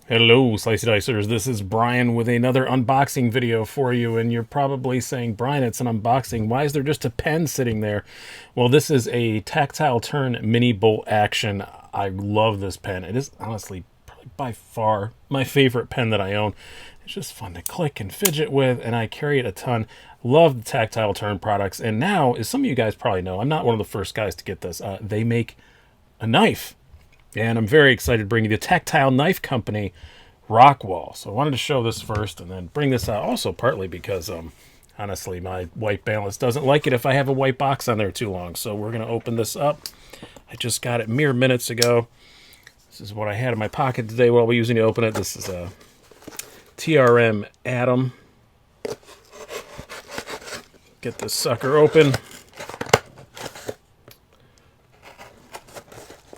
Hello, Slicey Dicers. This is Brian with another unboxing video for you. And you're probably saying, Brian, it's an unboxing. Why is there just a pen sitting there? Well, this is a Tactile Turn Mini Bolt Action. I love this pen. It is honestly probably by far my favorite pen that I own. It's just fun to click and fidget with, and I carry it a ton. Love the Tactile Turn products. And now, as some of you guys probably know, I'm not one of the first guys to get this. They make a knife. And I'm very excited to bring you the Tactile Knife Company Rockwall. So I wanted to show this first and then bring this out also partly because, honestly, my white balance doesn't like it if I have a white box on there too long. So we're going to open this up. I just got it mere minutes ago. This is what I had in my pocket today while we're using to open it. This is a TRM Atom. Get this sucker open.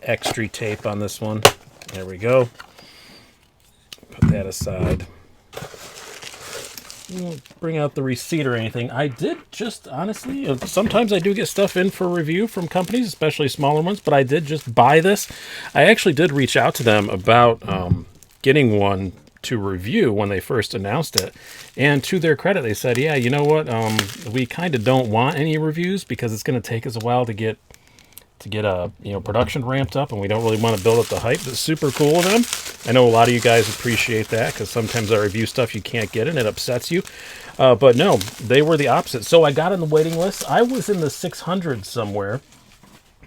Extra tape on this one. There we go. Put that aside. Won't bring out the receipt or anything. I did just, honestly, sometimes I do get stuff in for review from companies, especially smaller ones, but I did just buy this. I actually did reach out to them about getting one to review when they first announced it. And to their credit, they said, yeah, you know what? We kind of don't want any reviews because it's going to take us a while to get production ramped up, and we don't really want to build up the hype. It's super cool of them. I know a lot of you guys appreciate that because sometimes I review stuff you can't get and it upsets you. But no, they were the opposite. So I got on the waiting list. I was in the 600s somewhere,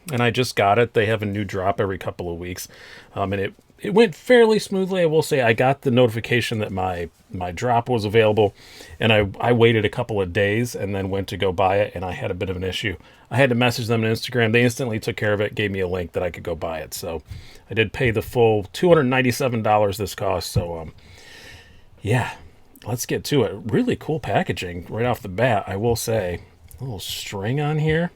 and I just got it. They have a new drop every couple of weeks, and it went fairly smoothly. I will say I got the notification that my drop was available, and I waited a couple of days and then went to go buy it, and I had a bit of an issue. I had to message them on Instagram. They instantly took care of it, gave me a link that I could go buy it. So I did pay the full $297 this cost. So yeah, let's get to it. Really cool packaging right off the bat, I will say. A little string on here,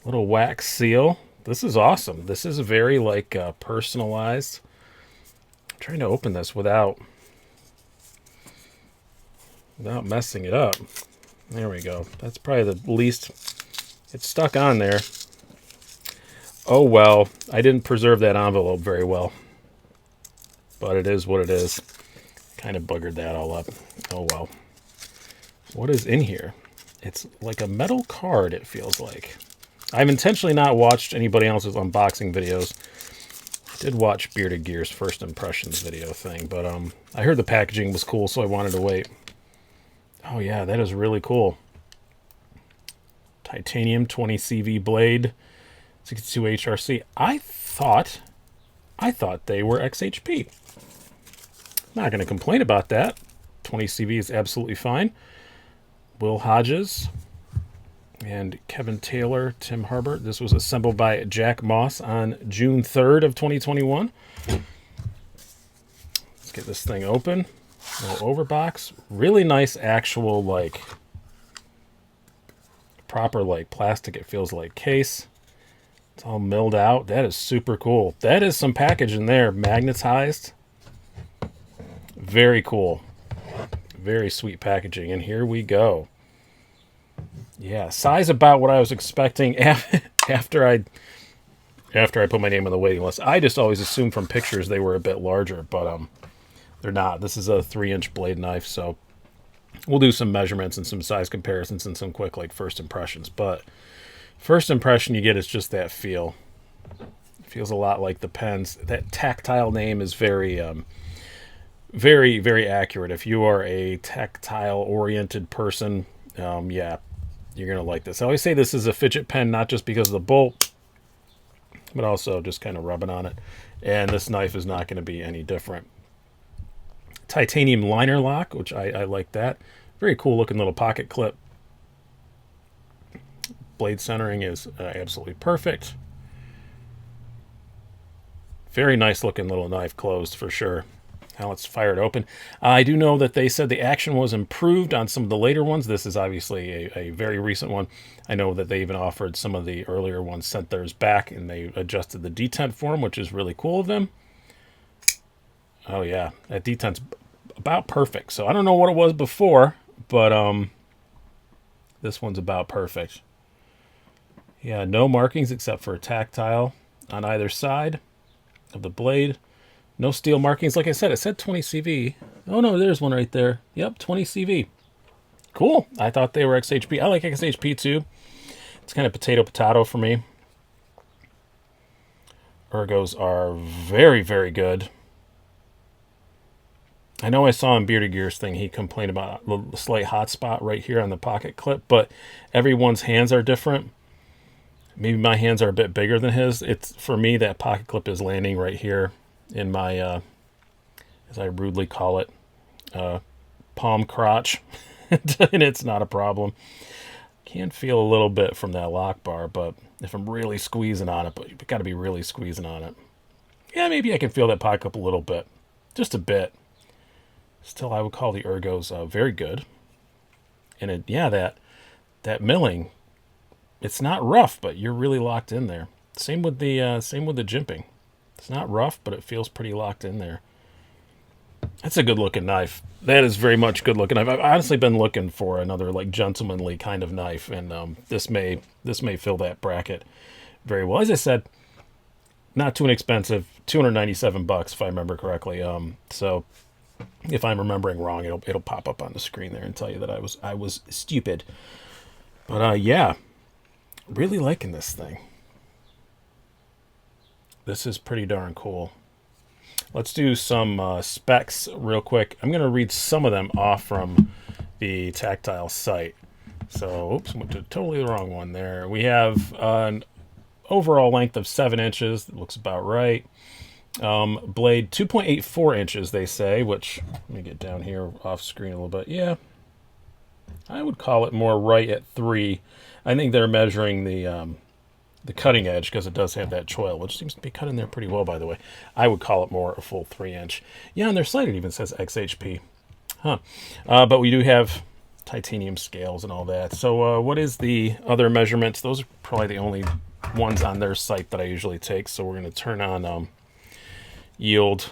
little wax seal. This is awesome. This is very personalized. I'm trying to open this without messing it up. There we go. That's probably the least. It's stuck on there. Oh well, I didn't preserve that envelope very well. But it is what it is. Kind of buggered that all up. Oh well. What is in here? It's like a metal card, it feels like. I've intentionally not watched anybody else's unboxing videos. I did watch Bearded Gear's first impressions video thing, but I heard the packaging was cool, so I wanted to wait. Oh yeah, that is really cool. Titanium 20 CV blade, 62 HRC. I thought they were XHP. Not going to complain about that. 20 CV is absolutely fine. Will Hodges and Kevin Taylor, Tim Harbert. This was assembled by Jack Moss on June 3rd of 2021. Let's get this thing open. Little overbox. Really nice actual proper plastic, it feels like, case. It's all milled out. That is super cool. That is some package in there, magnetized. Very cool. Very sweet packaging. And here we go. Yeah, size about what I was expecting after I put my name on the waiting list. I just always assumed from pictures they were a bit larger, but they're not. This is a 3-inch blade knife, so we'll do some measurements and some size comparisons and some quick first impressions. But first impression you get is just that feel. It feels a lot like the pens. That tactile name is very, very, very accurate. If you are a tactile-oriented person, yeah, you're going to like this. I always say this is a fidget pen, not just because of the bolt, but also just kind of rubbing on it. And this knife is not going to be any different. Titanium liner lock, which I like that. Very cool looking little pocket clip. Blade centering is absolutely perfect. Very nice looking little knife closed for sure. Now let's fire it open. I do know that they said the action was improved on some of the later ones. This is obviously a very recent one. I know that they even offered some of the earlier ones, sent theirs back, and they adjusted the detent for them, which is really cool of them. Oh yeah, that detent's about perfect. So I don't know what it was before, but this one's about perfect. Yeah, no markings except for tactile on either side of the blade. No steel markings. Like I said, it said 20 CV. Oh no, there's one right there. Yep, 20 CV. Cool. I thought they were XHP. I like XHP too. It's kind of potato for me. Ergos are very, very good. I know I saw in Bearded Gear's thing, he complained about a slight hot spot right here on the pocket clip, but everyone's hands are different. Maybe my hands are a bit bigger than his. It's, for me, that pocket clip is landing right here in my, as I rudely call it, palm crotch. And it's not a problem. Can feel a little bit from that lock bar, but if I'm really squeezing on it, but you've got to be really squeezing on it. Yeah, maybe I can feel that pocket clip a little bit. Just a bit. Still, I would call the Ergos very good. And it, yeah, that milling, it's not rough, but you're really locked in there. Same with the jimping. It's not rough, but it feels pretty locked in there. That's a good looking knife. That is very much good looking knife. I've honestly been looking for another like gentlemanly kind of knife, and this may fill that bracket very well. As I said, not too inexpensive, $297 if I remember correctly. So if I'm remembering wrong, it'll pop up on the screen there and tell you that I was stupid. But yeah, really liking this thing. This is pretty darn cool. Let's do some specs real quick. I'm going to read some of them off from the Tactile site. So, oops, went to totally the wrong one there. We have an overall length of 7 inches. That looks about right. Blade 2.84 inches, they say, which, let me get down here off screen a little bit. Yeah, I would call it more right at 3. I think they're measuring the cutting edge because it does have that choil, which seems to be cut in there pretty well, by the way. I would call it more a full 3-inch. Yeah, on their site it even says XHP. Huh. But we do have titanium scales and all that. So what is the other measurements? Those are probably the only ones on their site that I usually take. So we're going to turn on yield.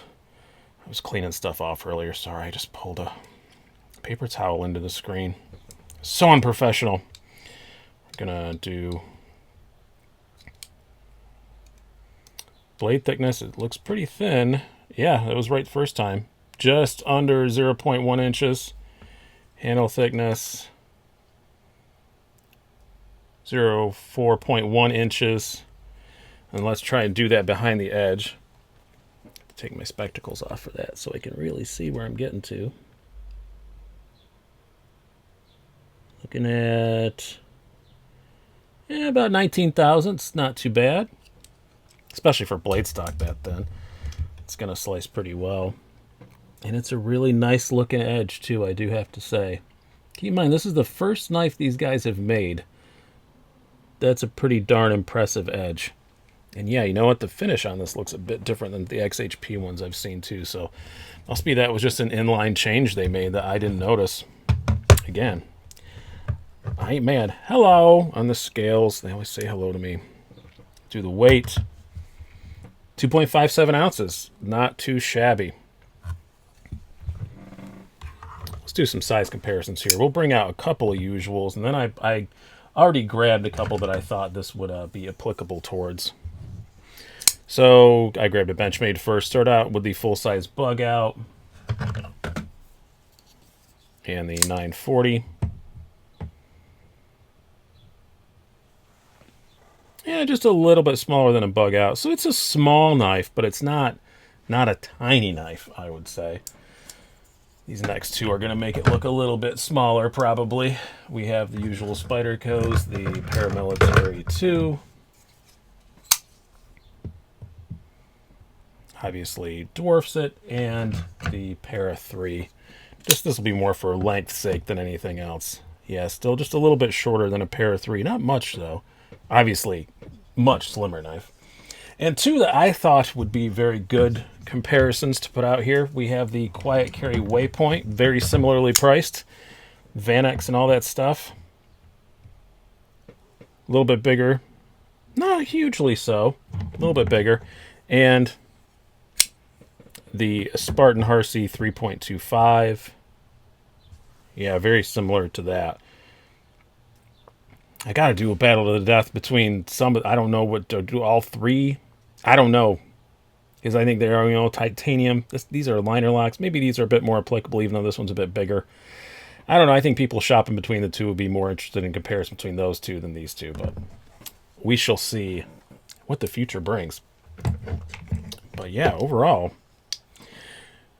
I was cleaning stuff off earlier. Sorry, I just pulled a paper towel into the screen. So unprofessional. We're going to do blade thickness. It looks pretty thin. Yeah, it was right the first time. Just under 0.1 inches. Handle thickness 4.1 inches. And let's try and do that behind the edge. Take my spectacles off for that so I can really see where I'm getting to. Looking at about 19 thousandths. Not too bad. Especially for blade stock that thin. It's going to slice pretty well. And it's a really nice looking edge too, I do have to say. Keep in mind, this is the first knife these guys have made. That's a pretty darn impressive edge. And yeah, you know what? The finish on this looks a bit different than the XHP ones I've seen too. So must be that was just an inline change they made that I didn't notice. Again, I ain't mad. Hello on the scales. They always say hello to me. Do the weight. 2.57 ounces. Not too shabby. Let's do some size comparisons here. We'll bring out a couple of usuals, and then I already grabbed a couple that I thought this would be applicable towards. So I grabbed a Benchmade first. Start out with the full-size bug out and the 940. Yeah, just a little bit smaller than a bug out. So it's a small knife, but it's not a tiny knife, I would say. These next two are going to make it look a little bit smaller, probably. We have the usual Spyderco's, the Paramilitary 2. Obviously dwarfs it, and the Para 3. Just this will be more for length's sake than anything else. Yeah, still just a little bit shorter than a Para 3. Not much, though. Obviously, much slimmer knife. And two that I thought would be very good comparisons to put out here. We have the Quiet Carry Waypoint, very similarly priced. Vanex and all that stuff. A little bit bigger. Not hugely so. A little bit bigger. And the Spartan Harsey 3.25. Yeah, very similar to that. I got to do a battle to the death between some. I don't know what to do. All three. I don't know. because I think they are, you know, titanium. These are liner locks. Maybe these are a bit more applicable, even though this one's a bit bigger. I don't know. I think people shopping between the two would be more interested in comparison between those two than these two, but we shall see what the future brings. But yeah, overall,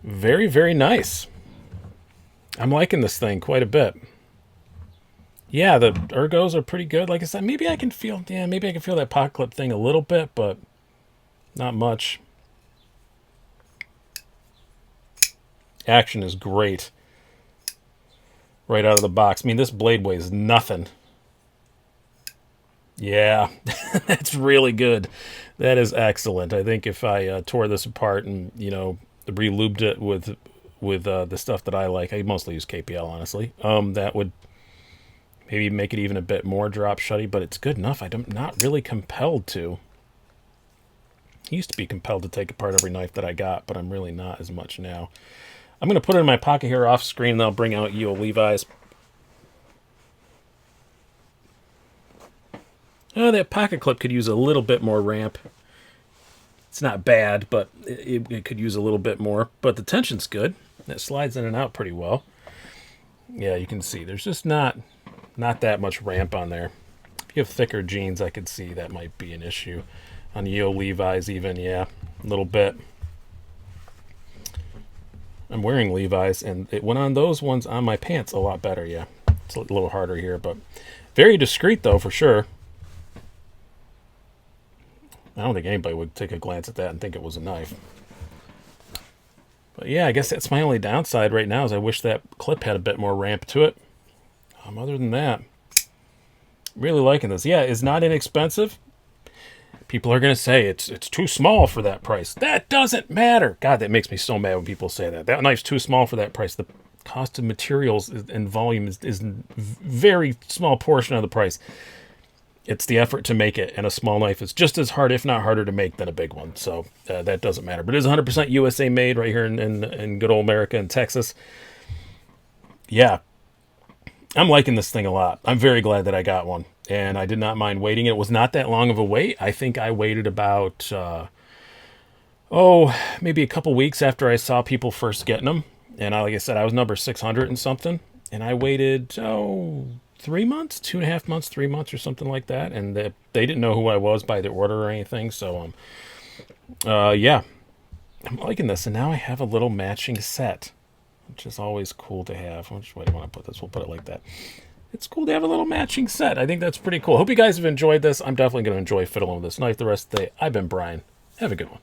very, very nice. I'm liking this thing quite a bit. Yeah, the ergos are pretty good. Like I said, maybe I can feel that pocket clip thing a little bit, but not much. Action is great. Right out of the box. I mean, this blade weighs nothing. Yeah, that's really good. That is excellent. I think if I tore this apart and, you know, re-lubed it with the stuff that I like, I mostly use KPL, honestly, that would maybe make it even a bit more drop shutty, but it's good enough. I'm not really compelled to. I used to be compelled to take apart every knife that I got, but I'm really not as much now. I'm going to put it in my pocket here off screen, and I'll bring out Yo Levi's. Oh, that pocket clip could use a little bit more ramp. It's not bad, but it could use a little bit more. But the tension's good. It slides in and out pretty well. Yeah, you can see there's just not that much ramp on there. If you have thicker jeans, I could see that might be an issue. On Yo Levi's even, yeah, a little bit. I'm wearing Levi's, and it went on those ones on my pants a lot better, yeah. It's a little harder here, but very discreet, though, for sure. I don't think anybody would take a glance at that and think it was a knife. But yeah, I guess that's my only downside right now is I wish that clip had a bit more ramp to it. Other than that, really liking this. Yeah, it's not inexpensive. People are going to say it's too small for that price. That doesn't matter. God, that makes me so mad when people say that. That knife's too small for that price. The cost of materials and volume is a very small portion of the price. It's the effort to make it, and a small knife is just as hard, if not harder, to make than a big one. So that doesn't matter. But it is 100% USA made right here in good old America and Texas. Yeah, I'm liking this thing a lot. I'm very glad that I got one, and I did not mind waiting. It was not that long of a wait. I think I waited about, maybe a couple weeks after I saw people first getting them. And like I said, I was number 600 and something, and I waited, 3 months, 2.5 months, 3 months or something like that. And they didn't know who I was by the order or anything. So, yeah, I'm liking this. And now I have a little matching set, which is always cool to have. Which way do I want to put this? We'll put it like that. It's cool to have a little matching set. I think that's pretty cool. Hope you guys have enjoyed this. I'm definitely going to enjoy fiddling with this knife the rest of the day. I've been Brian. Have a good one.